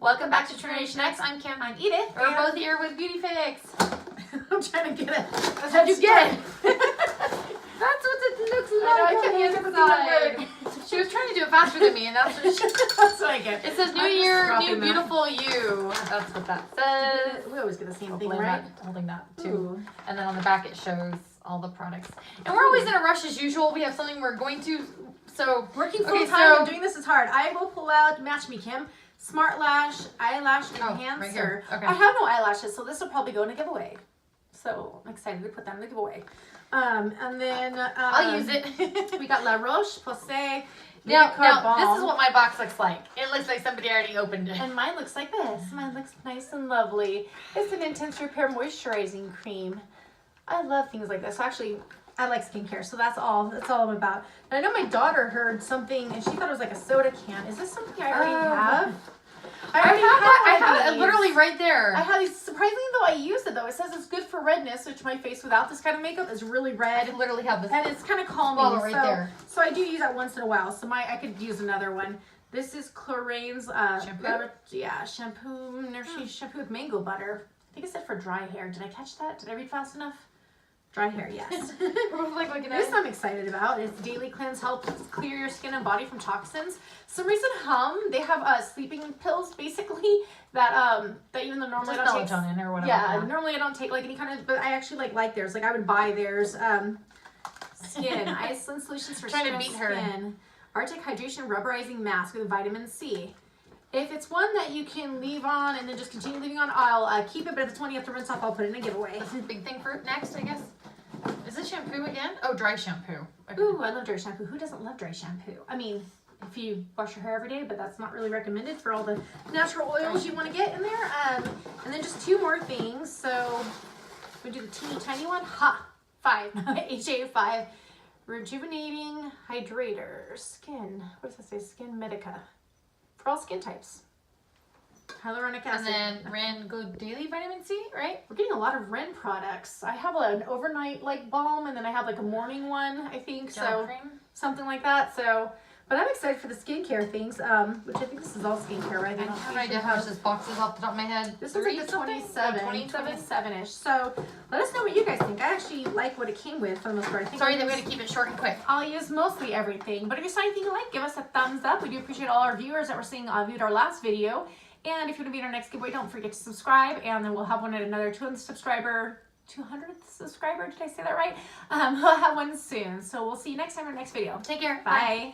Welcome back to Generation X. I'm Kim. I'm Edith. We're both here with Beauty Fix. I'm trying to get it. That's what you get. That's what it looks like. I know, I can't use inside. She was trying to do it faster than me, and that's what that's what I get. It says New Year, New Beautiful You. That's what that says. We always get the same thing, Holding right? holding that too. Ooh. And then on the back it shows all the products. And we're always in a rush as usual. We have something we're going to. So Working full okay, time so and doing this is hard. I will pull out Match Me Kim Smart Lash Eyelash Enhancer. Right here. Okay. I have no eyelashes, so this will probably go in a giveaway. So I'm excited to put that in the giveaway. And then I'll use it. we got La Roche Posay. Now, this is what my box looks like. It looks like somebody already opened it. And mine looks like this. Mine looks nice and lovely. It's an Intense Repair Moisturizing Cream. I love things like this. Actually, I like skincare, so that's all I'm about. And I know my daughter heard something, and she thought it was like a soda can. Is this something I already have? I have it literally right there. I have these. Surprisingly, though, I use it, though. It says it's good for redness, which my face without this kind of makeup is really red. I literally have this. And it's kind of calming. Bottle right there. So I do use that once in a while. So I could use another one. This is Clorane's shampoo. Shampoo, nursery shampoo with mango butter. I think it said for dry hair. Did I catch that? Did I read fast enough? Dry hair, yes. This I'm excited about. It's Daily Cleanse, helps clear your skin and body from toxins. Some reason they have sleeping pills basically that even though normally I don't take melatonin or whatever. Yeah, normally I don't take like any kind of, but I actually like theirs. Like I would buy theirs. Skin Iceland Solutions for Trying to Stressed beat her. Skin. Arctic Hydration Rubberizing Mask with vitamin C. If it's one that you can leave on and then just continue leaving on, I'll keep it. But if it's one you have to rinse off, I'll put it in a giveaway. This is a big thing for next, I guess. Is this shampoo again? Oh, dry shampoo. Okay. Ooh, I love dry shampoo. Who doesn't love dry shampoo? I mean, if you wash your hair every day, but that's not really recommended for all the natural oils you want to get in there. And then just two more things. So we do the teeny tiny one. 5. HA5. Rejuvenating Hydrator. Skin. What does that say? Skin Medica. For all skin types. Hyaluronic acid. And then Ren Good Daily Vitamin C, right? We're getting a lot of Ren products. I have an overnight balm, and then I have like a morning one, I think. Gel cream? Something like that. So, but I'm excited for the skincare things, which I think this is all skincare, right? I don't have an idea how much this box is off the top of my head. This one's like the 27-ish. So let us know what you guys think. I actually like what it came with for the most part. I think Sorry that we had to keep it short and quick. I'll use mostly everything. But if you saw anything you like, give us a thumbs up. We do appreciate all our viewers that were seeing viewed our last video. And if you want to be in our next giveaway, don't forget to subscribe. And then we'll have one at another 200th subscriber. Did I say that right? We'll have one soon. So we'll see you next time in our next video. Take care. Bye. Bye.